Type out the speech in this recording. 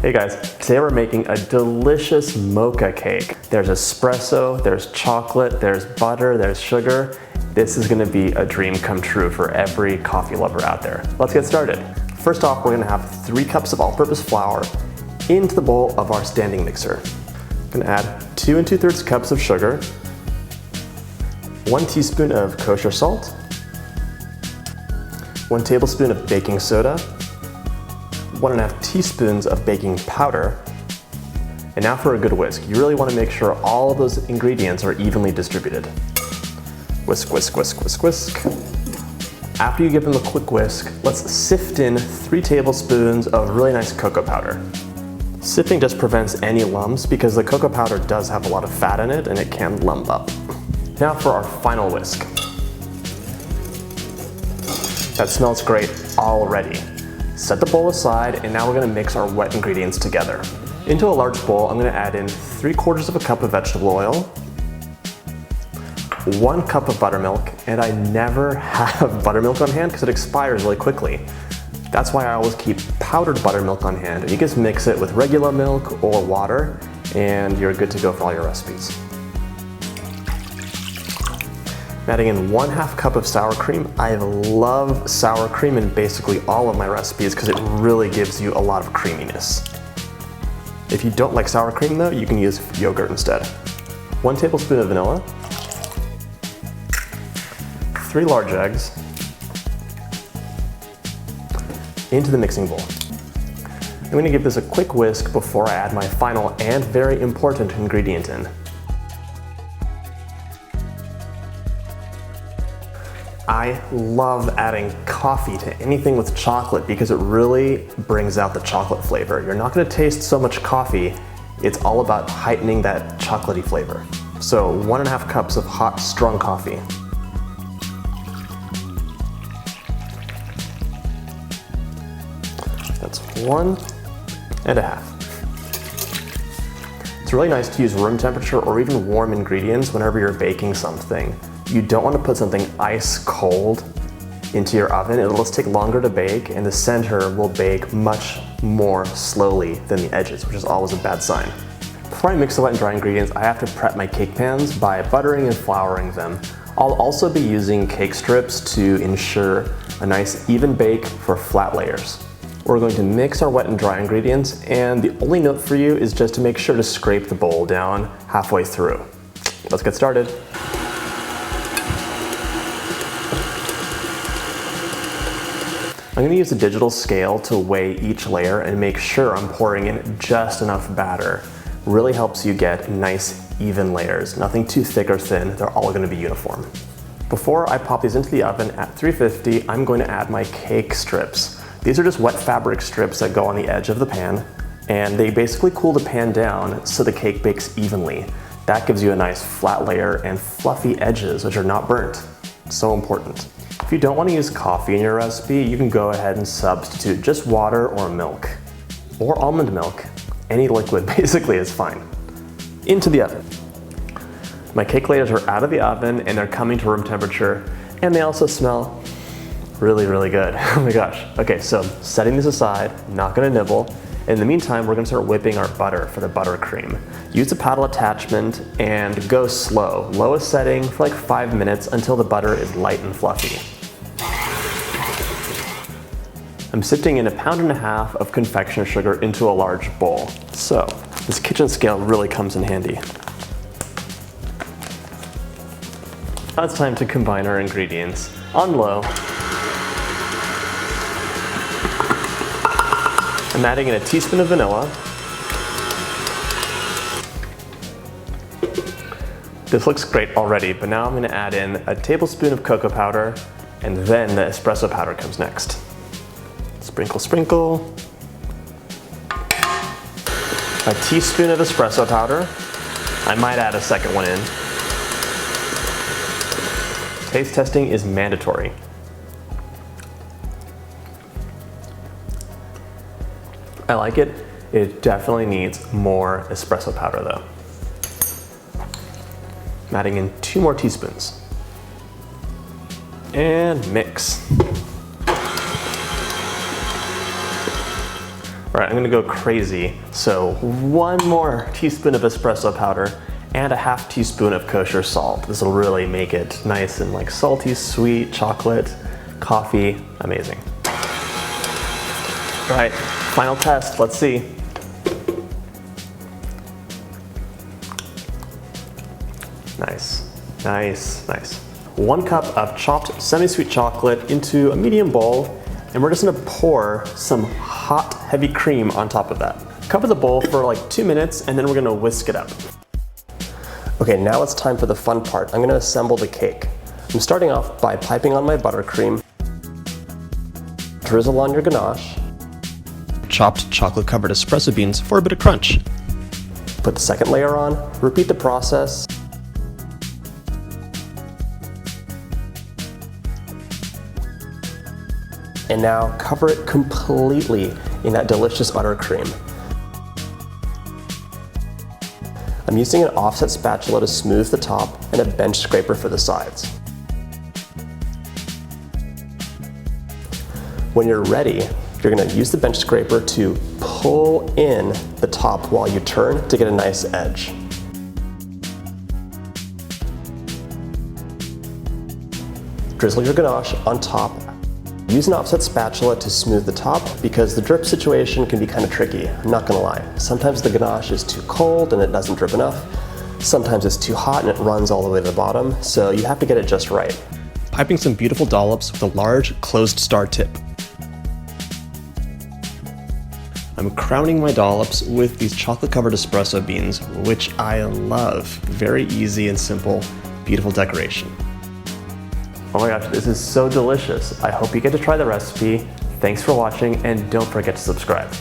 Hey guys, today we're making a delicious mocha cake. There's espresso, there's chocolate, there's butter, there's sugar. This is gonna be a dream come true for every coffee lover out there. Let's get started. First off, we're gonna have 3 cups of all-purpose flour into the bowl of our standing mixer. I'm gonna add 2 2/3 cups of sugar, 1 teaspoon of kosher salt, 1 tablespoon of baking soda, 1½ teaspoons of baking powder, and now for a good whisk. You really want to make sure all of those ingredients are evenly distributed. Whisk, whisk, whisk, whisk, whisk. After you give them a quick whisk, let's sift in 3 tablespoons of really nice cocoa powder. Sifting just prevents any lumps because the cocoa powder does have a lot of fat in it and it can lump up. Now for our final whisk. That smells great already. Set the bowl aside, and now we're gonna mix our wet ingredients together. Into a large bowl, I'm gonna add in 3/4 of a cup of vegetable oil, 1 cup of buttermilk, and I never have buttermilk on hand because it expires really quickly. That's why I always keep powdered buttermilk on hand. You just mix it with regular milk or water, and you're good to go for all your recipes. I'm adding in 1/2 cup of sour cream. I love sour cream in basically all of my recipes because it really gives you a lot of creaminess. If you don't like sour cream though, you can use yogurt instead. 1 tablespoon of vanilla, 3 large eggs, into the mixing bowl. I'm going to give this a quick whisk before I add my final and very important ingredient in. I love adding coffee to anything with chocolate because it really brings out the chocolate flavor. You're not going to taste so much coffee, it's all about heightening that chocolatey flavor. So 1½ cups of hot, strong coffee. That's 1½ It's really nice to use room temperature or even warm ingredients whenever you're baking something. You don't want to put something ice cold into your oven. It'll just take longer to bake, and the center will bake much more slowly than the edges, which is always a bad sign. Before I mix the wet and dry ingredients, I have to prep my cake pans by buttering and flouring them. I'll also be using cake strips to ensure a nice even bake for flat layers. We're going to mix our wet and dry ingredients, and the only note for you is just to make sure to scrape the bowl down halfway through. Let's get started. I'm going to use a digital scale to weigh each layer and make sure I'm pouring in just enough batter. Really helps you get nice, even layers. Nothing too thick or thin, they're all going to be uniform. Before I pop these into the oven at 350, I'm going to add my cake strips. These are just wet fabric strips that go on the edge of the pan, and they basically cool the pan down so the cake bakes evenly. That gives you a nice flat layer and fluffy edges, which are not burnt. So important. If you don't want to use coffee in your recipe, you can go ahead and substitute just water or milk, or almond milk. Any liquid basically is fine. Into the oven. My cake layers are out of the oven and they're coming to room temperature, and they also smell really, really good. Oh my gosh. Okay, so setting these aside, not gonna nibble. In the meantime, we're gonna start whipping our butter for the buttercream. Use the paddle attachment and go slow. Lowest setting for like 5 minutes until the butter is light and fluffy. I'm sifting in 1.5 pounds of confectioner sugar into a large bowl. So this kitchen scale really comes in handy. Now it's time to combine our ingredients on low. I'm adding in a teaspoon of vanilla. This looks great already, but now I'm going to add in a tablespoon of cocoa powder, and then the espresso powder comes next. Sprinkle, sprinkle. A teaspoon of espresso powder. I might add a second one in. Taste testing is mandatory. I like it. It definitely needs more espresso powder though. I'm adding in 2 more teaspoons. And mix. All right, I'm gonna go crazy. So 1 more teaspoon of espresso powder and a ½ teaspoon of kosher salt. This will really make it nice and like salty, sweet, chocolate, coffee, amazing. All right, final test, let's see. Nice, nice, nice. 1 cup of chopped semi-sweet chocolate into a medium bowl, and we're just gonna pour some hot, heavy cream on top of that. Cover the bowl for like 2 minutes, and then we're gonna whisk it up. Okay, now it's time for the fun part. I'm gonna assemble the cake. I'm starting off by piping on my buttercream, drizzle on your ganache, chopped chocolate-covered espresso beans for a bit of crunch. Put the second layer on, repeat the process, and now cover it completely in that delicious buttercream. I'm using an offset spatula to smooth the top and a bench scraper for the sides. When you're ready, you're gonna use the bench scraper to pull in the top while you turn to get a nice edge. Drizzle your ganache on top. Use an offset spatula to smooth the top because the drip situation can be kind of tricky, I'm not gonna lie. Sometimes the ganache is too cold and it doesn't drip enough. Sometimes it's too hot and it runs all the way to the bottom, so you have to get it just right. Piping some beautiful dollops with a large closed star tip. I'm crowning my dollops with these chocolate-covered espresso beans, which I love. Very easy and simple, beautiful decoration. Oh my gosh, this is so delicious. I hope you get to try the recipe. Thanks for watching, and don't forget to subscribe.